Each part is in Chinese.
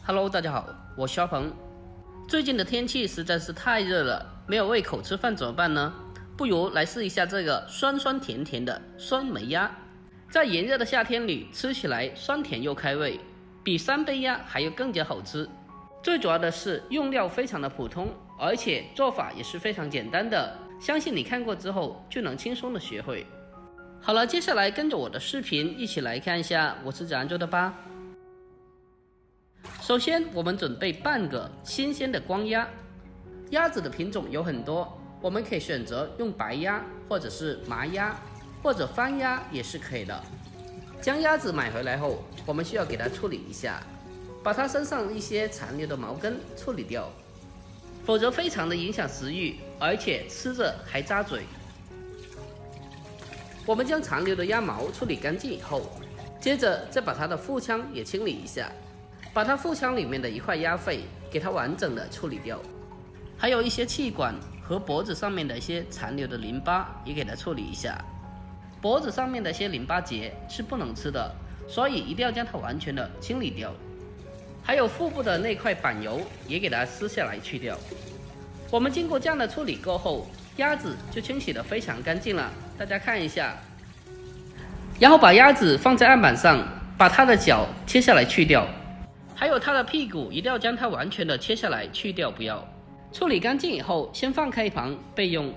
Hello， 大家好，我是肖鹏。最近的天气实在是太热了，没有胃口吃饭怎么办呢？不如来试一下这个酸酸甜甜的酸梅鸭。在炎热的夏天里，吃起来酸甜又开胃，比三杯鸭还要更加好吃。最主要的是用料非常的普通，而且做法也是非常简单的，相信你看过之后就能轻松的学会。好了，接下来跟着我的视频一起来看一下我是怎样做的吧。首先，我们准备半个新鲜的光鸭。鸭子的品种有很多，我们可以选择用白鸭，或者是麻鸭，或者番鸭也是可以的。将鸭子买回来后，我们需要给它处理一下，把它身上一些残留的毛根处理掉，否则非常的影响食欲，而且吃着还扎嘴。我们将残留的鸭毛处理干净以后，接着再把它的腹腔也清理一下。把它腹腔里面的一块鸭肺给它完整的处理掉，还有一些气管和脖子上面的一些残留的淋巴也给它处理一下。脖子上面的一些淋巴结是不能吃的，所以一定要将它完全的清理掉。还有腹部的那块板油也给它撕下来去掉。我们经过这样的处理过后，鸭子就清洗得非常干净了，大家看一下。然后把鸭子放在案板上，把它的脚切下来去掉。还有它的屁股一定要将它完全的切下来去掉，不要。处理干净以后，先放开一旁备用。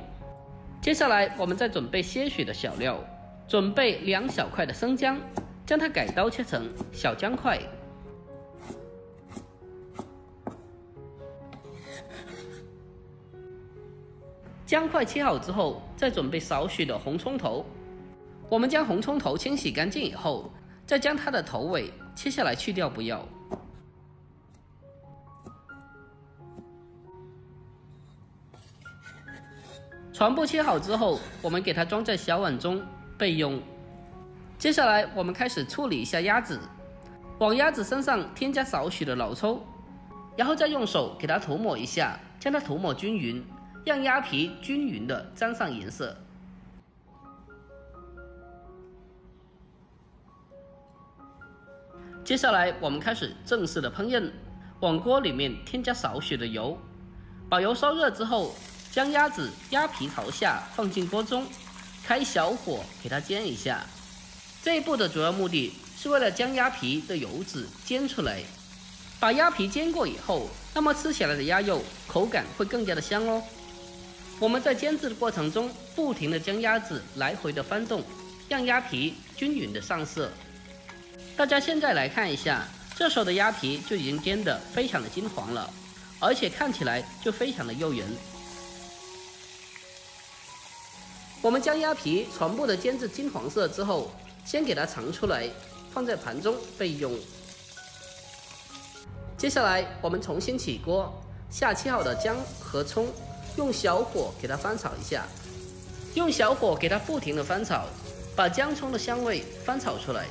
接下来我们再准备些许的小料，准备2小块的生姜，将它改刀切成小姜块。姜块切好之后，再准备少许的红葱头。我们将红葱头清洗干净以后，再将它的头尾切下来去掉，不要。全部切好之后，我们给它装在小碗中备用。接下来我们开始处理一下鸭子，往鸭子身上添加少许的老抽，然后再用手给它涂抹一下，将它涂抹均匀，让鸭皮均匀的沾上颜色。接下来我们开始正式的烹饪，往锅里面添加少许的油，把油烧热之后，将鸭子鸭皮朝下放进锅中，开小火给它煎一下。这一步的主要目的是为了将鸭皮的油脂煎出来。把鸭皮煎过以后，那么吃起来的鸭肉口感会更加的香哦。我们在煎制的过程中，不停的将鸭子来回的翻动，让鸭皮均匀的上色。大家现在来看一下，这时候的鸭皮就已经煎得非常的金黄了，而且看起来就非常的诱人。我们将鸭皮全部的煎至金黄色之后，先给它盛出来，放在盘中备用。接下来我们重新起锅，下切好的姜和葱，用小火给它翻炒一下，用小火给它不停的翻炒，把姜葱的香味翻炒出来。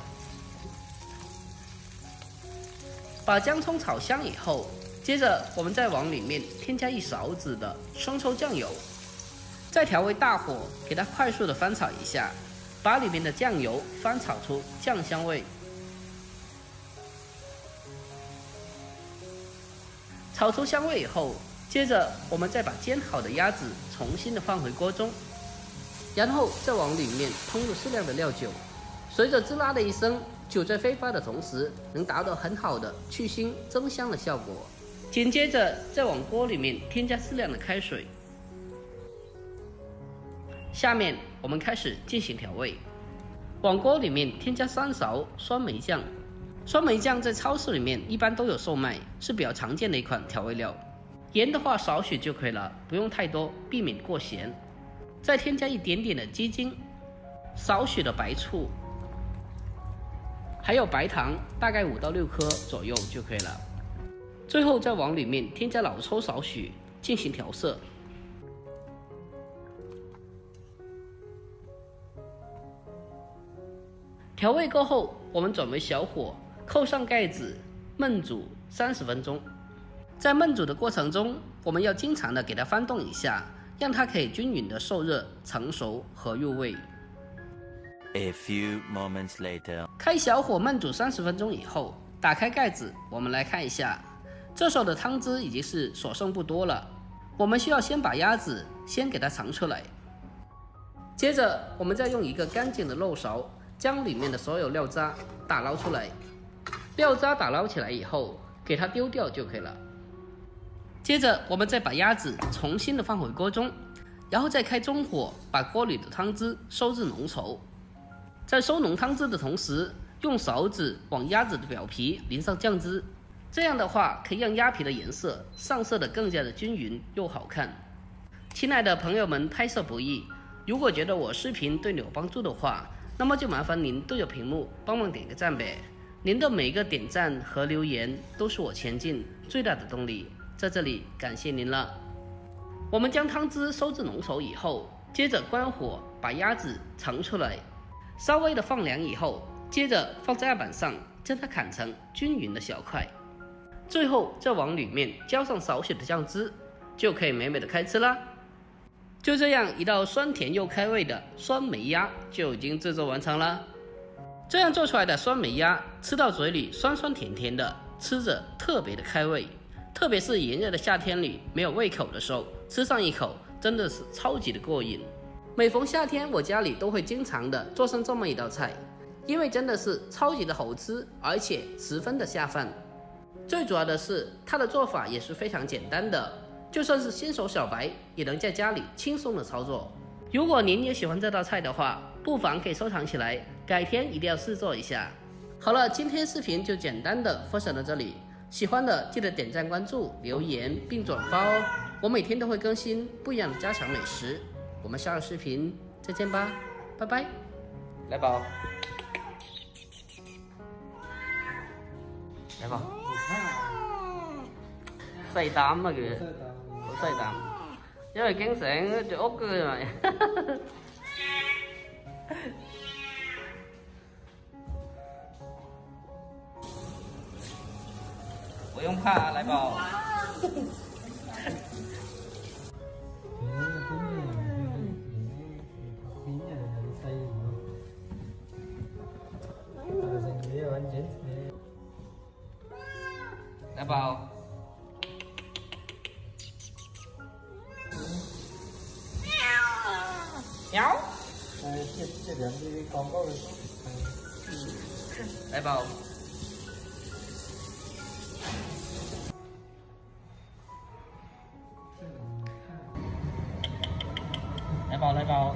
把姜葱炒香以后，接着我们再往里面添加1勺子的生抽酱油，再调为大火，给它快速的翻炒一下，把里面的酱油翻炒出酱香味。炒出香味以后，接着我们再把煎好的鸭子重新的放回锅中，然后再往里面烹入适量的料酒，随着滋啦的一声，酒在挥发的同时，能达到很好的去腥增香的效果。紧接着再往锅里面添加适量的开水。下面我们开始进行调味，往锅里面添加3勺酸梅酱。酸梅酱在超市里面一般都有售卖，是比较常见的一款调味料。盐的话少许就可以了，不用太多，避免过咸。再添加一点点的鸡精，少许的白醋，还有白糖，大概5到6颗左右就可以了。最后再往里面添加老抽少许，进行调色。调味过后，我们转为小火，扣上盖子，焖煮30分钟。在焖煮的过程中，我们要经常的给它翻动一下，让它可以均匀的受热、成熟和入味。A few moments later， 开小火焖煮30分钟以后，打开盖子，我们来看一下，这时候的汤汁已经是所剩不多了。我们需要先把鸭子先给它盛出来，接着我们再用一个干净的漏勺将里面的所有料渣打捞出来。料渣打捞起来以后，给它丢掉就可以了。接着我们再把鸭子重新的放回锅中，然后再开中火，把锅里的汤汁收至浓稠。在收浓汤汁的同时，用勺子往鸭子的表皮淋上酱汁，这样的话可以让鸭皮的颜色上色的更加的均匀又好看。亲爱的朋友们，拍摄不易，如果觉得我视频对你有帮助的话，那么就麻烦您对着屏幕帮忙点个赞呗。您的每一个点赞和留言都是我前进最大的动力，在这里感谢您了。我们将汤汁收至浓稠以后，接着关火把鸭子盛出来，稍微的放凉以后，接着放在案板上将它砍成均匀的小块，最后再往里面浇上少许的酱汁，就可以美美的开吃啦。就这样，一道酸甜又开胃的酸梅鸭就已经制作完成了。这样做出来的酸梅鸭，吃到嘴里酸酸甜甜的，吃着特别的开胃。特别是炎热的夏天里没有胃口的时候，吃上一口真的是超级的过瘾。每逢夏天，我家里都会经常的做上这么一道菜，因为真的是超级的好吃，而且十分的下饭。最主要的是它的做法也是非常简单的，就算是新手小白也能在家里轻松的操作。如果您也喜欢这道菜的话，不妨可以收藏起来，改天一定要试做一下。好了，今天视频就简单的分享到这里，喜欢的记得点赞、关注、留言并转发哦。我每天都会更新不一样的家常美食，我们下个视频再见吧，拜拜。来宝，来宝，細膽啊佢，好細膽，因為經常住屋嘅咪。不用怕，来宝。来宝。喵。这两个广告的。来宝。来宝，来宝。